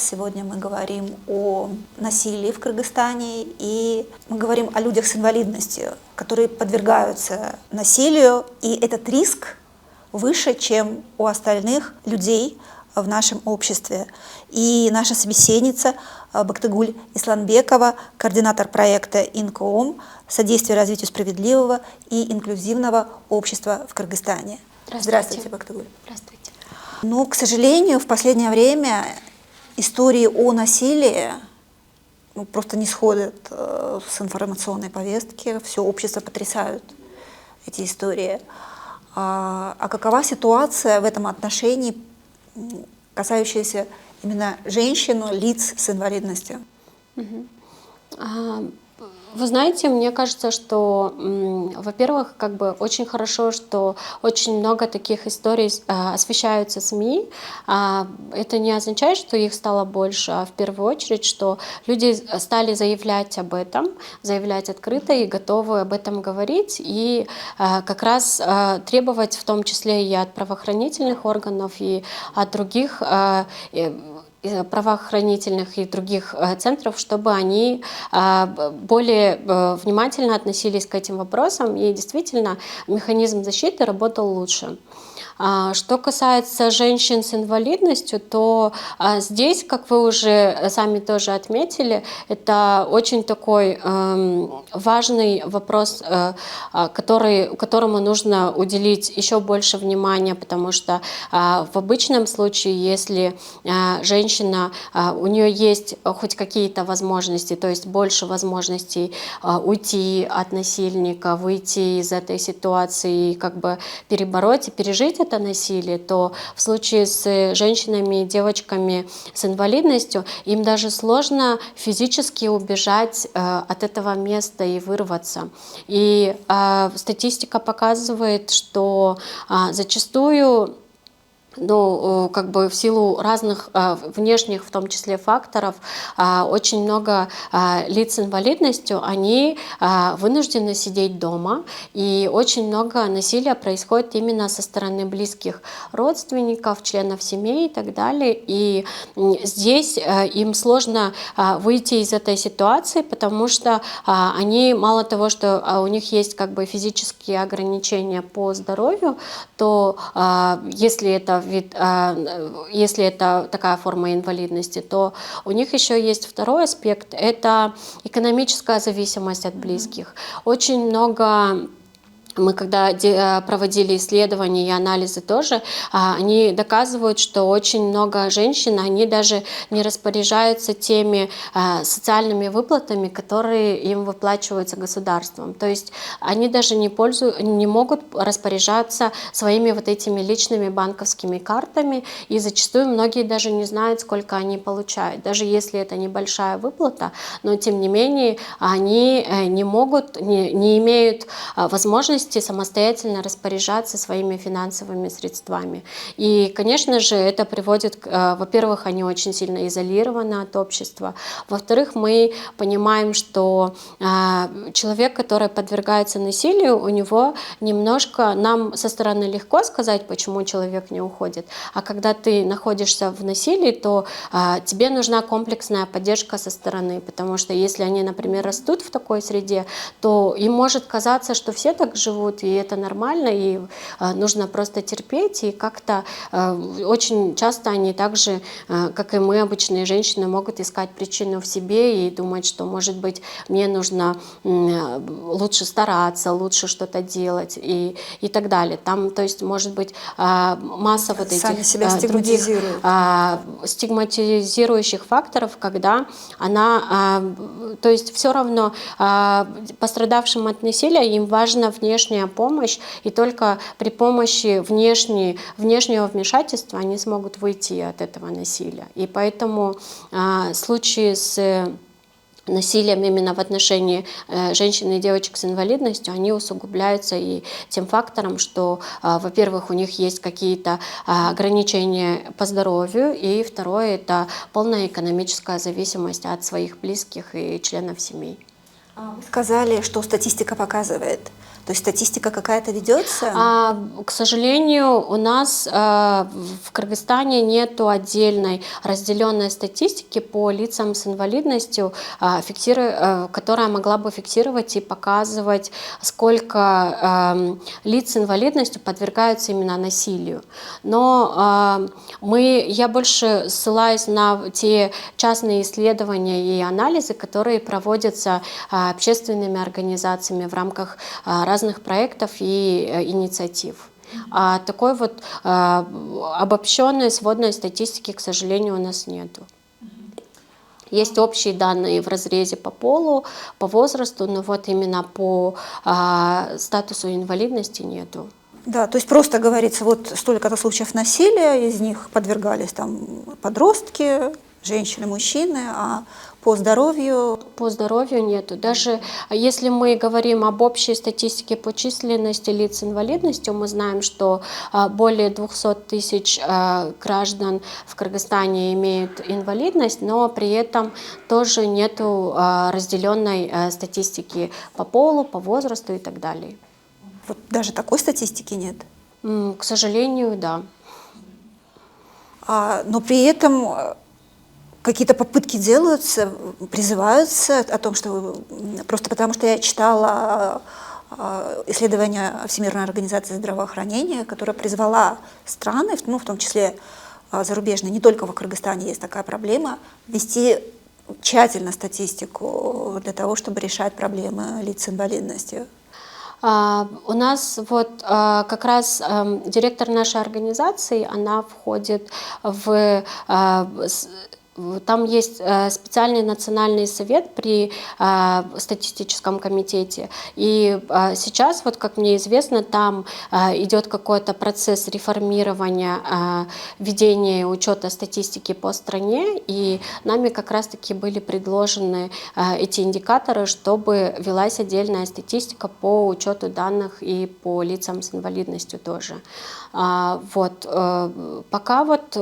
Сегодня мы говорим о насилии в Кыргызстане, и мы говорим о людях с инвалидностью, которые подвергаются насилию, и этот риск выше, чем у остальных людей в нашем обществе. И наша собеседница Бактыгуль Исланбекова, координатор проекта «Инкоом. Содействие развитию справедливого и инклюзивного общества в Кыргызстане». Здравствуйте, Бактыгуль. Здравствуйте. Но, к сожалению, в последнее время истории о насилии просто не сходят с информационной повестки. Все общество потрясают эти истории. А какова ситуация в этом отношении, касающаяся именно женщин, лиц с инвалидностью? Вы знаете, мне кажется, что, во-первых, очень хорошо, что очень много таких историй освещаются СМИ. Это не означает, что их стало больше, а в первую очередь, что люди стали заявлять об этом, заявлять открыто и готовы об этом говорить, и как раз требовать в том числе и от правоохранительных органов, и от других правоохранительных и других центров, чтобы они более внимательно относились к этим вопросам, и действительно механизм защиты работал лучше. Что касается женщин с инвалидностью, то здесь, как вы уже сами тоже отметили, это очень такой важный вопрос, которому нужно уделить еще больше внимания, потому что в обычном случае, если женщина, у нее есть хоть какие-то возможности, то есть больше возможностей уйти от насильника, выйти из этой ситуации и перебороть и пережить это насилие, то в случае с женщинами и девочками с инвалидностью им даже сложно физически убежать от этого места и вырваться. И статистика показывает, что зачастую в силу разных внешних, в том числе, факторов, очень много лиц с инвалидностью, они вынуждены сидеть дома, и очень много насилия происходит именно со стороны близких родственников, членов семей и так далее. И здесь им сложно выйти из этой ситуации, потому что они, мало того, что у них есть физические ограничения по здоровью, то если это такая форма инвалидности, то у них еще есть второй аспект – это экономическая зависимость от близких. Очень много. Мы когда проводили исследования и анализы тоже, они доказывают, что очень много женщин, они даже не распоряжаются теми социальными выплатами, которые им выплачиваются государством. То есть они даже не могут распоряжаться своими этими личными банковскими картами, и зачастую многие даже не знают, сколько они получают. Даже если это небольшая выплата, но тем не менее они не имеют возможности самостоятельно распоряжаться своими финансовыми средствами. И, конечно же, это приводит, во-первых, они очень сильно изолированы от общества. Во-вторых, мы понимаем, что человек, который подвергается насилию, у него немножко, нам со стороны легко сказать, почему человек не уходит, а когда ты находишься в насилии, то тебе нужна комплексная поддержка со стороны, потому что если они, например, растут в такой среде, то им может казаться, что все так живут, и это нормально, и нужно просто терпеть, и как-то очень часто они также, как и мы, обычные женщины, могут искать причину в себе и думать, что, может быть, мне нужно лучше стараться, лучше что-то делать и так далее. Там, то есть, может быть, масса этих сами себя других стигматизирующих факторов, когда она, то есть все равно пострадавшим от насилия им важна внешняя помощь, и только при помощи внешнего вмешательства они смогут выйти от этого насилия. И поэтому случаи с насилием именно в отношении женщин и девочек с инвалидностью, они усугубляются и тем фактором, что, во-первых, у них есть какие-то ограничения по здоровью, и второе – это полная экономическая зависимость от своих близких и членов семей. Вы сказали, что статистика показывает, То есть статистика какая-то ведется? К сожалению, у нас в Кыргызстане нету отдельной разделенной статистики по лицам с инвалидностью, которая могла бы фиксировать и показывать, сколько лиц с инвалидностью подвергаются именно насилию. Но я больше ссылаюсь на те частные исследования и анализы, которые проводятся общественными организациями в рамках разных проектов и инициатив. А такой вот обобщенной сводной статистики, к сожалению, у нас нету. Есть общие данные в разрезе по полу, по возрасту, но вот именно по статусу инвалидности нету. Да, то есть просто говорится, вот столько-то случаев насилия, из них подвергались там подростки, женщины, мужчины, а по здоровью? По здоровью нету. Даже если мы говорим об общей статистике по численности лиц с инвалидностью, мы знаем, что более 200 тысяч граждан в Кыргызстане имеют инвалидность, но при этом тоже нету разделенной статистики по полу, по возрасту и так далее. Вот даже такой статистики нет? К сожалению, да. Но при этом какие-то попытки делаются, призываются о том, что просто потому, что я читала исследования Всемирной организации здравоохранения, которая призвала страны, ну, в том числе зарубежные, не только в Кыргызстане есть такая проблема, вести тщательно статистику для того, чтобы решать проблемы лиц с инвалидностью. У нас вот как раз директор нашей организации, она входит там есть специальный национальный совет при статистическом комитете. И сейчас, вот как мне известно, там идет какой-то процесс реформирования ведения учета статистики по стране. И нами как раз-таки были предложены эти индикаторы, чтобы велась отдельная статистика по учету данных и по лицам с инвалидностью тоже. Вот. Пока вот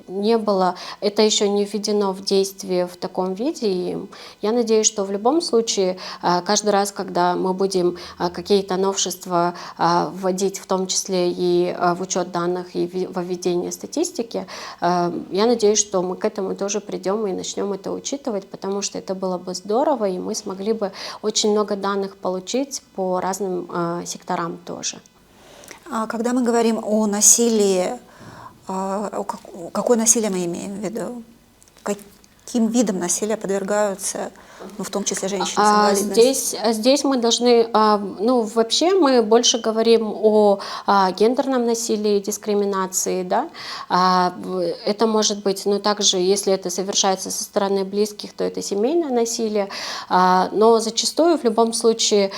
не было, это еще не введено в действие в таком виде, и я надеюсь, что в любом случае каждый раз, когда мы будем какие-то новшества вводить, в том числе и в учет данных и во введение статистики, я надеюсь, что мы к этому тоже придем и начнем это учитывать, потому что это было бы здорово, и мы смогли бы очень много данных получить по разным секторам тоже. Когда мы говорим о насилии, какое насилие мы имеем в виду? Каким видом насилия подвергаются, ну, в том числе женщины с инвалидностью? Здесь мы должны, ну, вообще мы больше говорим о гендерном насилии и дискриминации, да. Это может быть, ну, также, если это совершается со стороны близких, то это семейное насилие, но зачастую в любом случае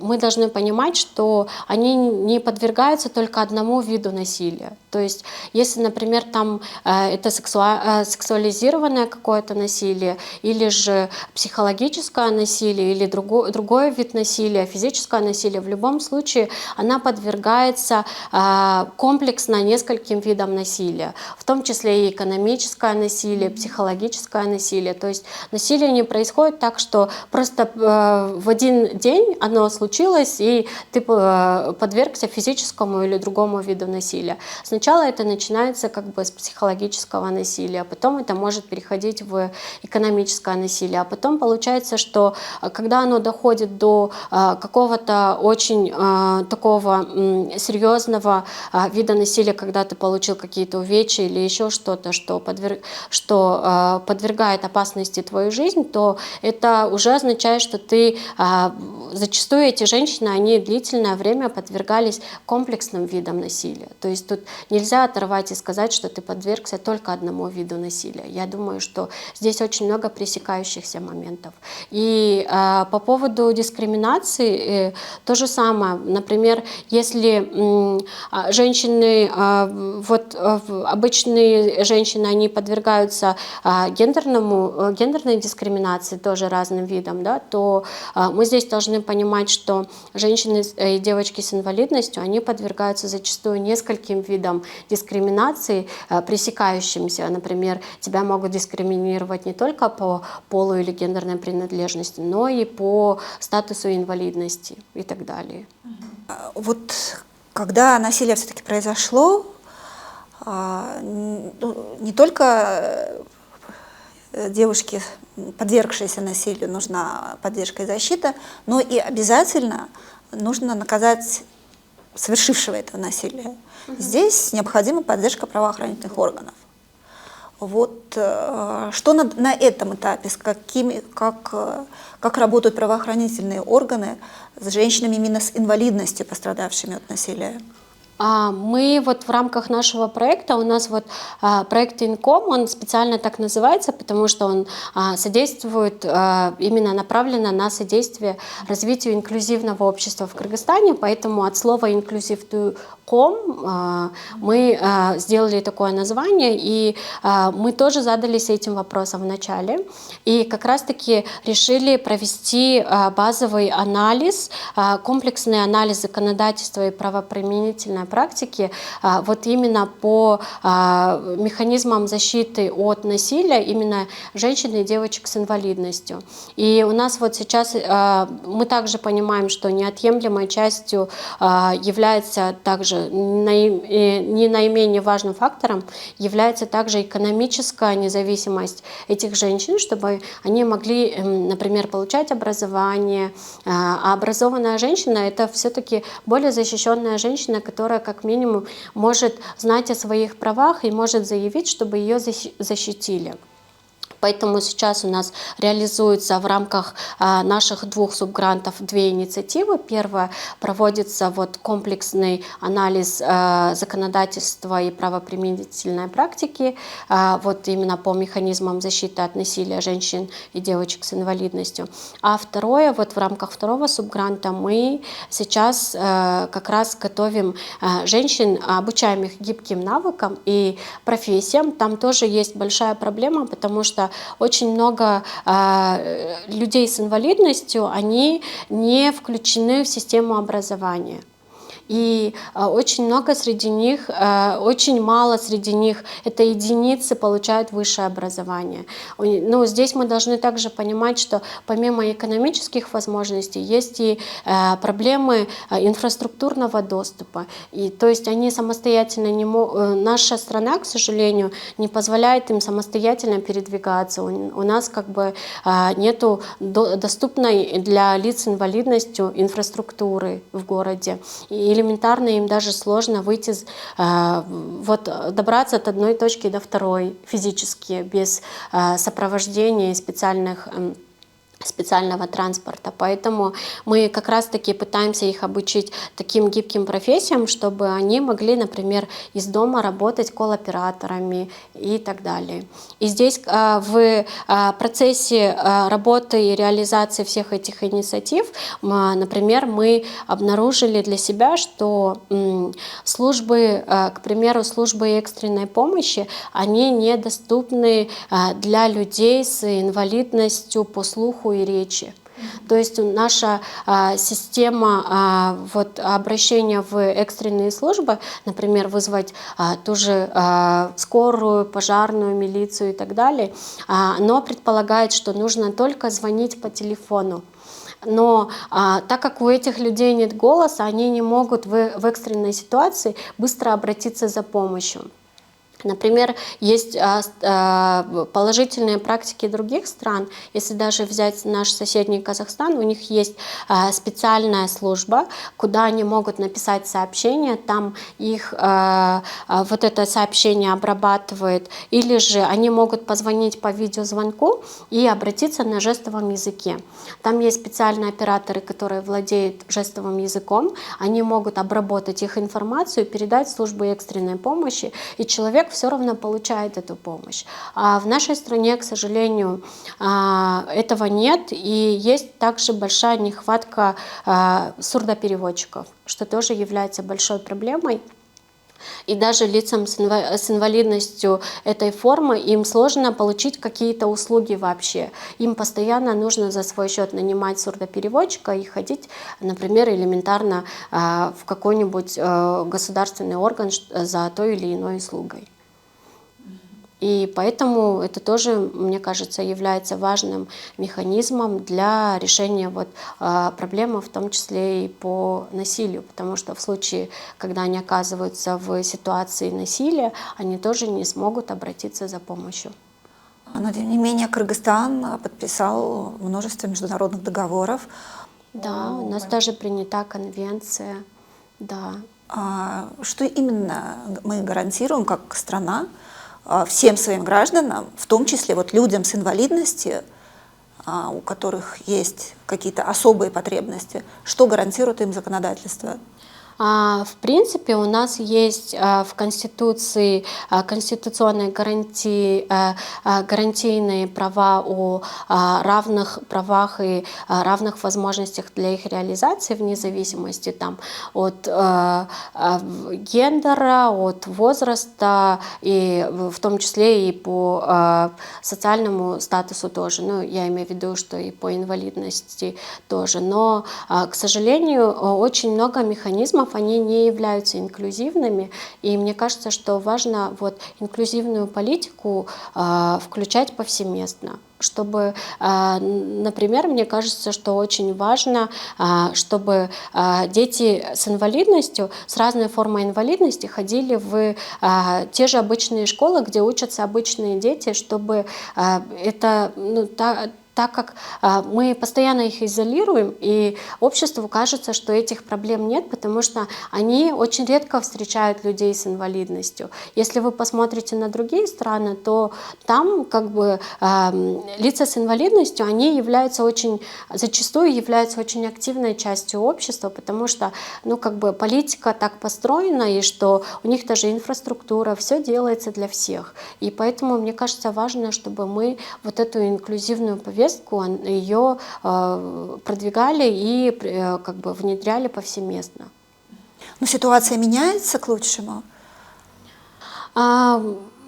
мы должны понимать, что они не подвергаются только одному виду насилия. То есть, если, например, там это сексуализированное какое-то насилие, или же психологическое насилие, или другой вид насилия, физическое насилие, в любом случае она подвергается комплексно нескольким видам насилия, в том числе и экономическое насилие, психологическое насилие. То есть насилие не происходит так, что просто в один день оно случилось, и ты подвергся физическому или другому виду насилия. Сначала это начинается как бы с психологического насилия, потом это может переходить в экономическое насилие, а потом получается, что когда оно доходит до какого-то очень такого серьезного вида насилия, когда ты получил какие-то увечья или еще что-то, что подвергает опасности твою жизнь, то это уже означает, что ты зачастую эти женщины, они длительное время подвергались комплексным видам насилия. То есть тут нельзя оторвать и сказать, что ты подвергся только одному виду насилия. Я думаю, что здесь очень много пресекающихся моментов. И по поводу дискриминации то же самое. Например, если женщины, вот обычные женщины, они подвергаются гендерной дискриминации, тоже разным видам, да, то мы здесь должны понимать, что женщины и девочки с инвалидностью, они подвергаются зачастую нескольким видам фактором дискриминации, пресекающимся. Например, тебя могут дискриминировать не только по полу или гендерной принадлежности, но и по статусу инвалидности и так далее. Вот когда насилие все-таки произошло, не только девушке, подвергшейся насилию, нужна поддержка и защита, но и обязательно нужно наказать совершившего этого насилия. Здесь необходима поддержка правоохранительных органов. Вот что на этом этапе, как работают правоохранительные органы с женщинами именно с инвалидностью, пострадавшими от насилия? Мы вот в рамках нашего проекта, у нас вот проект Инком, он специально так называется, потому что он содействует, именно направлено на содействие развитию инклюзивного общества в Кыргызстане, поэтому от слова «inclusive to.com» мы сделали такое название, и мы тоже задались этим вопросом в начале, и как раз-таки решили провести базовый анализ, комплексный анализ законодательства и правоприменительной практики вот именно по механизмам защиты от насилия именно женщин и девочек с инвалидностью. И у нас вот сейчас мы также понимаем, что неотъемлемой частью является также не наименее важным фактором является также экономическая независимость этих женщин, чтобы они могли, например, получать образование. А образованная женщина — это все-таки более защищенная женщина, которая как минимум может знать о своих правах и может заявить, чтобы ее защитили. Поэтому сейчас у нас реализуется в рамках наших 2 субгрантов 2 инициативы. Первая — проводится вот комплексный анализ законодательства и правоприменительной практики вот именно по механизмам защиты от насилия женщин и девочек с инвалидностью. А второе, вот в рамках 2 субгранта мы сейчас как раз готовим женщин, обучаем их гибким навыкам и профессиям. Там тоже есть большая проблема, потому что очень много людей с инвалидностью, они не включены в систему образования. И очень много среди них, очень мало среди них, это единицы, получают высшее образование. Но здесь мы должны также понимать, что помимо экономических возможностей есть и проблемы инфраструктурного доступа. И, то есть они самостоятельно не могут, наша страна, к сожалению, не позволяет им самостоятельно передвигаться. У нас как бы нету доступной для лиц с инвалидностью инфраструктуры в городе. И элементарно им даже сложно выйти, вот, добраться от одной точки до второй физически, без сопровождения специального транспорта. Поэтому мы как раз-таки пытаемся их обучить таким гибким профессиям, чтобы они могли, например, из дома работать колл-операторами и так далее. И здесь в процессе работы и реализации всех этих инициатив, например, мы обнаружили для себя, что службы, к примеру, службы экстренной помощи, они недоступны для людей с инвалидностью по слуху и речи. То есть наша система вот, обращения в экстренные службы, например, вызвать ту же скорую, пожарную, милицию и так далее, но предполагает, что нужно только звонить по телефону. Но так как у этих людей нет голоса, они не могут в экстренной ситуации быстро обратиться за помощью. Например, есть положительные практики других стран. Если даже взять наш соседний Казахстан, у них есть специальная служба, куда они могут написать сообщение, там их вот это сообщение обрабатывает, или же они могут позвонить по видеозвонку и обратиться на жестовом языке. Там есть специальные операторы, которые владеют жестовым языком, они могут обработать их информацию, передать в службу экстренной помощи, и человек все равно получает эту помощь. А в нашей стране, к сожалению, этого нет, и есть также большая нехватка сурдопереводчиков, что тоже является большой проблемой. И даже лицам с инвалидностью этой формы им сложно получить какие-то услуги вообще. Им постоянно нужно за свой счет нанимать сурдопереводчика и ходить, например, элементарно в какой-нибудь государственный орган за той или иной услугой. И поэтому это тоже, мне кажется, является важным механизмом для решения проблемы, в том числе и по насилию, потому что в случае, когда они оказываются в ситуации насилия, они тоже не смогут обратиться за помощью. Но, тем не менее, Кыргызстан подписал множество международных договоров. Да, у нас даже принята конвенция, да. Что именно мы гарантируем как страна всем своим гражданам, в том числе людям с инвалидностью, у которых есть какие-то особые потребности, что гарантирует им законодательство? В принципе, у нас есть в Конституции конституционные гарантийные права о равных правах и равных возможностях для их реализации вне зависимости от гендера, от возраста, и в том числе и по социальному статусу тоже. Ну, я имею в виду, что и по инвалидности тоже. Но, к сожалению, очень много механизмов, они не являются инклюзивными, и мне кажется, что важно инклюзивную политику включать повсеместно. Чтобы, например, мне кажется, что очень важно, чтобы дети с инвалидностью, с разной формой инвалидности ходили в те же обычные школы, где учатся обычные дети, чтобы это, так как мы постоянно их изолируем, и обществу кажется, что этих проблем нет, потому что они очень редко встречают людей с инвалидностью. Если вы посмотрите на другие страны, то там лица с инвалидностью, они зачастую являются очень активной частью общества, потому что политика так построена, и что у них даже инфраструктура, все делается для всех. И поэтому, мне кажется, важно, чтобы мы эту инклюзивную повестку, ее продвигали и внедряли повсеместно. Но ситуация меняется к лучшему?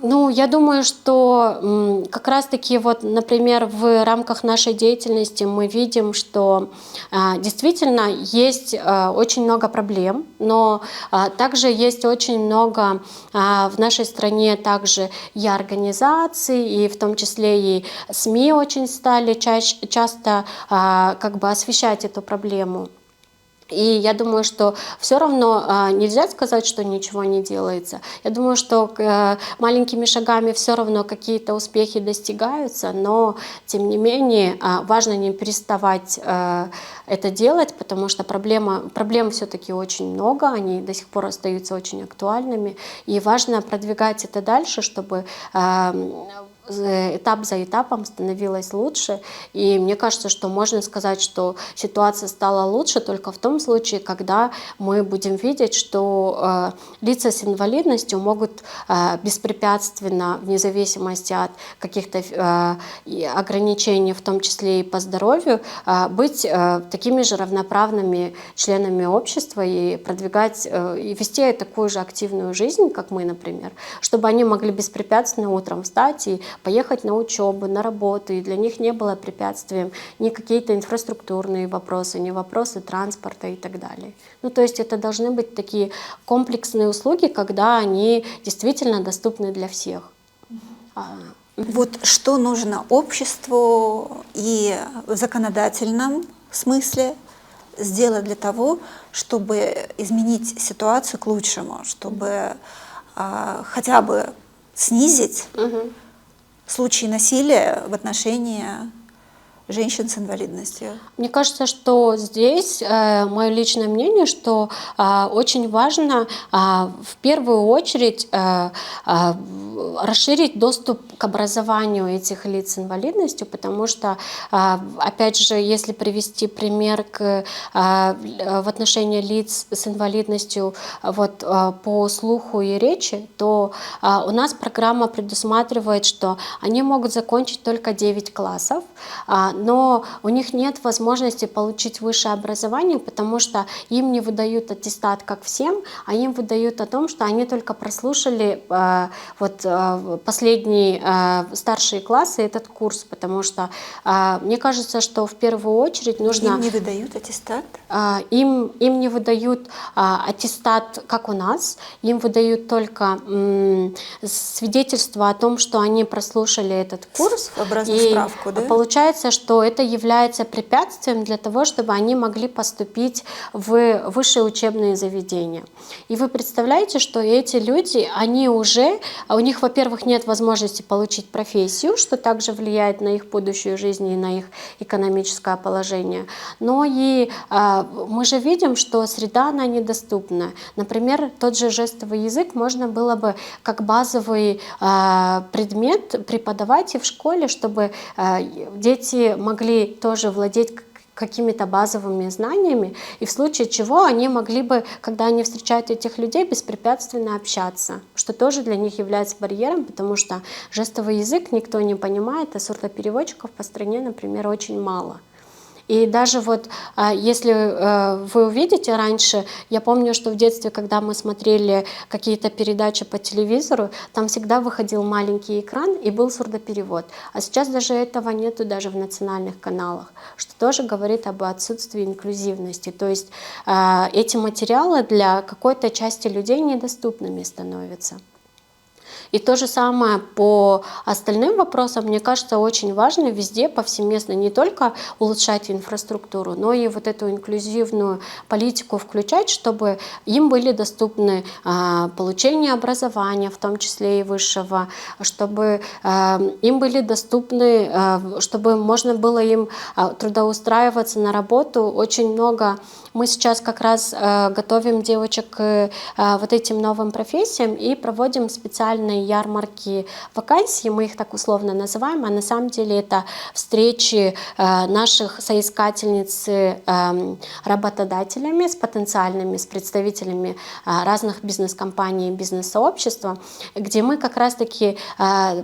Я думаю, что как раз-таки например, в рамках нашей деятельности мы видим, что действительно есть очень много проблем, но также есть очень много в нашей стране также и организаций, и в том числе и СМИ очень стали часто освещать эту проблему. И я думаю, что все равно нельзя сказать, что ничего не делается. Я думаю, что маленькими шагами все равно какие-то успехи достигаются, но тем не менее важно не переставать это делать, потому что проблем все-таки очень много, они до сих пор остаются очень актуальными, и важно продвигать это дальше, чтобы этап за этапом становилось лучше. И мне кажется, что можно сказать, что ситуация стала лучше только в том случае, когда мы будем видеть, что лица с инвалидностью могут беспрепятственно, вне зависимости от каких-то ограничений, в том числе и по здоровью, быть такими же равноправными членами общества и продвигать, и вести такую же активную жизнь, как мы, например, чтобы они могли беспрепятственно утром встать и поехать на учебу, на работу, и для них не было препятствием ни какие-то инфраструктурные вопросы, ни вопросы транспорта и так далее. То есть это должны быть такие комплексные услуги, когда они действительно доступны для всех. Что нужно обществу и в законодательном смысле сделать для того, чтобы изменить ситуацию к лучшему, чтобы хотя бы снизить случаи насилия в отношении женщин с инвалидностью? Мне кажется, что здесь мое личное мнение, что очень важно в первую очередь расширить доступ к образованию этих лиц с инвалидностью, потому что, опять же, если привести пример в отношении лиц с инвалидностью по слуху и речи, то у нас программа предусматривает, что они могут закончить только 9 классов, но у них нет возможности получить высшее образование, потому что им не выдают аттестат как всем, а им выдают о том, что они только прослушали последние старшие классы этот курс, потому что мне кажется, что в первую очередь нужно... Им не выдают аттестат? Им не выдают аттестат, как у нас, им выдают только свидетельство о том, что они прослушали этот курс. Своеобразную справку, да? Получается, что это является препятствием для того, чтобы они могли поступить в высшие учебные заведения. И вы представляете, что эти люди, у них, во-первых, нет возможности получить профессию, что также влияет на их будущую жизнь и на их экономическое положение. Но и мы же видим, что среда, она недоступна. Например, тот же жестовый язык можно было бы как базовый предмет преподавать и в школе, чтобы дети могли тоже владеть какими-то базовыми знаниями, и в случае чего они могли бы, когда они встречают этих людей, беспрепятственно общаться, что тоже для них является барьером, потому что жестовый язык никто не понимает, а сурдопереводчиков по стране, например, очень мало. И даже если вы увидите раньше, я помню, что в детстве, когда мы смотрели какие-то передачи по телевизору, там всегда выходил маленький экран и был сурдоперевод. А сейчас даже этого нету даже в национальных каналах, что тоже говорит об отсутствии инклюзивности. То есть эти материалы для какой-то части людей недоступными становятся. И то же самое по остальным вопросам, мне кажется, очень важно везде повсеместно не только улучшать инфраструктуру, но и вот эту инклюзивную политику включать, чтобы им были доступны получение образования, в том числе и высшего, чтобы им были доступны, чтобы можно было им трудоустраиваться на работу. Очень много мы сейчас как раз готовим девочек к вот этим новым профессиям и проводим специальные ярмарки вакансий, мы их так условно называем, а на самом деле это встречи наших соискательниц с работодателями, с потенциальными, с представителями разных бизнес-компаний и бизнес-сообщества, где мы как раз-таки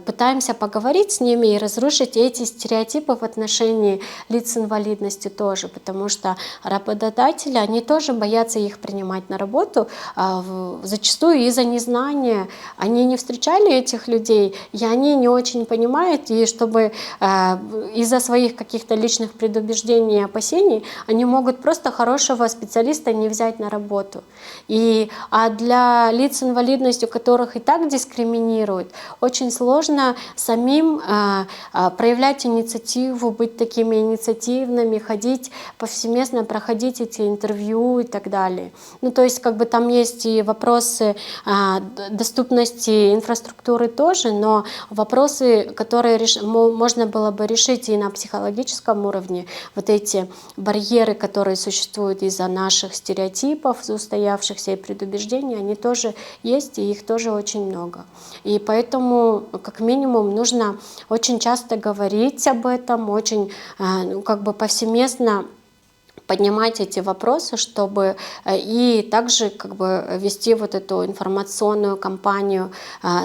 пытаемся поговорить с ними и разрушить эти стереотипы в отношении лиц с инвалидностью тоже, потому что работодатели, они тоже боятся их принимать на работу, зачастую из-за незнания, они не встречают этих людей, и они не очень понимают, и чтобы из-за своих каких-то личных предубеждений и опасений они могут просто хорошего специалиста не взять на работу. А для лиц с инвалидностью, которых и так дискриминируют, очень сложно самим проявлять инициативу, быть такими инициативными, ходить повсеместно, проходить эти интервью и так далее. Ну, то есть там есть и вопросы доступности инфраструктуры тоже, но вопросы, которые можно было бы решить и на психологическом уровне, вот эти барьеры, которые существуют из-за наших стереотипов, устоявшихся и предубеждений, они тоже есть, и их тоже очень много. И поэтому, как минимум, нужно очень часто говорить об этом, очень повсеместно поднимать эти вопросы, чтобы и также вести вот эту информационную кампанию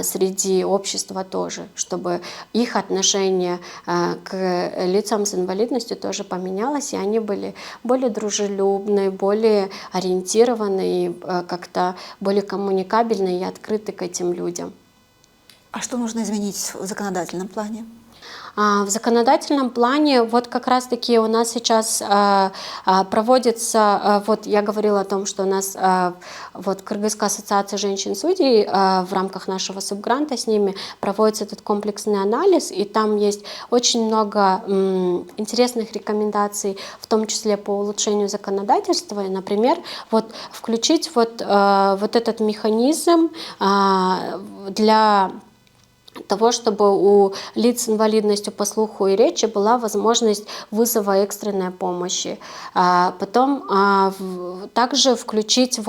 среди общества тоже, чтобы их отношение к лицам с инвалидностью тоже поменялось, и они были более дружелюбные, более ориентированные, и как-то более коммуникабельные и открыты к этим людям. А что нужно изменить в законодательном плане? В законодательном плане вот как раз-таки у нас сейчас проводится, вот я говорила о том, что у нас вот Кыргызская ассоциация женщин-судей в рамках нашего субгранта с ними проводится этот комплексный анализ, и там есть очень много интересных рекомендаций, в том числе по улучшению законодательства, и, например, вот включить вот этот механизм для того, чтобы у лиц с инвалидностью по слуху и речи была возможность вызова экстренной помощи. Потом также включить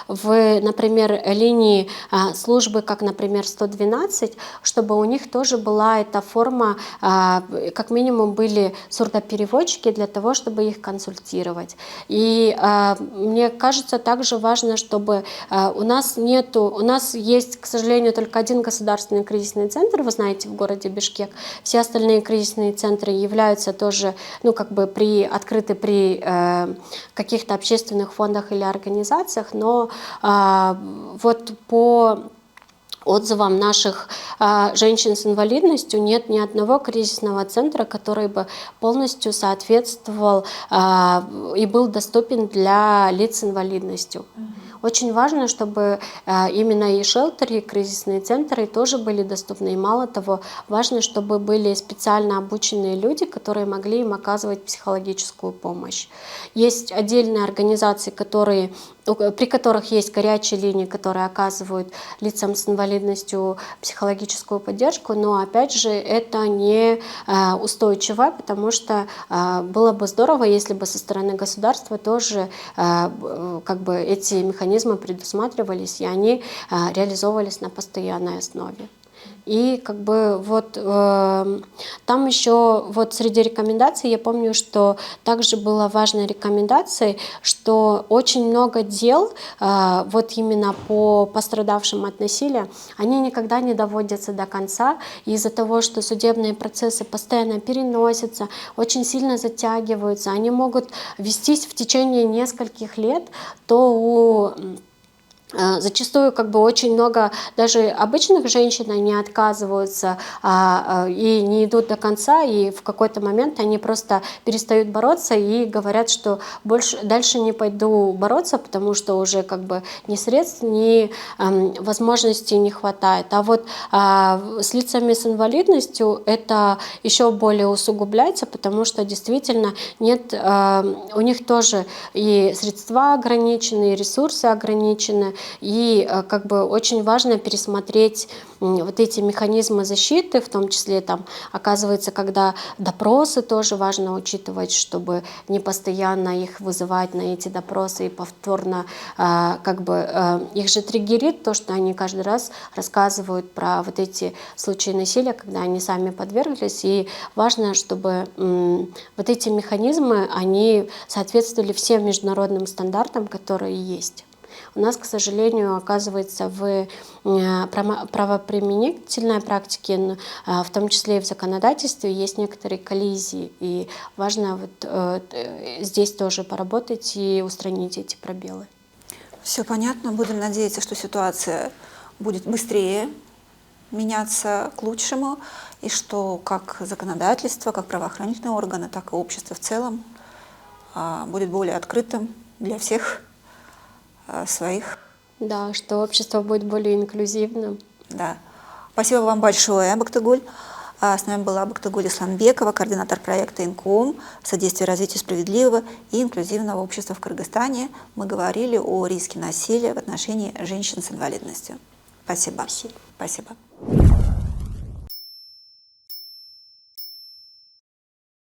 например, линии службы, как, например, 112, чтобы у них тоже была эта форма, как минимум были сурдопереводчики для того, чтобы их консультировать. И мне кажется, также важно, чтобы у нас есть, к сожалению, только один государственный кризисный центр, центр, вы знаете, в городе Бишкек. Все остальные кризисные центры являются тоже, ну, как бы открыты при каких-то общественных фондах или организациях, но вот по отзывам наших женщин с инвалидностью нет ни одного кризисного центра, который бы полностью соответствовал и был доступен для лиц с инвалидностью. Очень важно, чтобы именно и шелтеры, и кризисные центры тоже были доступны. И мало того, важно, чтобы были специально обученные люди, которые могли им оказывать психологическую помощь. Есть отдельные организации, при которых есть горячие линии, которые оказывают лицам с инвалидностью психологическую поддержку, но опять же это не устойчиво, потому что было бы здорово, если бы со стороны государства тоже как бы эти механизмы предусматривались, и они реализовывались на постоянной основе. И как бы вот там еще вот среди рекомендаций я помню, что также была важной рекомендацией, что очень много дел вот именно по пострадавшим от насилия, они никогда не доводятся до конца, и из-за того, что судебные процессы постоянно переносятся, очень сильно затягиваются, они могут вестись в течение нескольких лет, то зачастую как бы очень много даже обычных женщин, они отказываются и не идут до конца, и в какой-то момент они просто перестают бороться и говорят, что дальше не пойду бороться, потому что уже как бы ни средств, ни возможностей не хватает. А вот с лицами с инвалидностью это еще более усугубляется, потому что действительно нет, у них тоже и средства ограничены, и ресурсы ограничены. И как бы очень важно пересмотреть вот эти механизмы защиты, в том числе там оказывается, когда допросы тоже важно учитывать, чтобы не постоянно их вызывать на эти допросы и повторно как бы их же триггерит то, что они каждый раз рассказывают про вот эти случаи насилия, когда они сами подверглись, и важно, чтобы вот эти механизмы, они соответствовали всем международным стандартам, которые есть. У нас, к сожалению, оказывается, в правоприменительной практике, в том числе и в законодательстве, есть некоторые коллизии, и важно вот здесь тоже поработать и устранить эти пробелы. Все понятно. Будем надеяться, что ситуация будет быстрее меняться к лучшему, и что как законодательство, как правоохранительные органы, так и общество в целом будет более открытым для всех своих. Да, что общество будет более инклюзивным. Да. Спасибо вам большое, Бактыгуль. С нами была Бактыгуль Исламбекова, координатор проекта «Инком. Содействие развитию справедливого и инклюзивного общества в Кыргызстане». Мы говорили о риске насилия в отношении женщин с инвалидностью. Спасибо. Спасибо. Спасибо.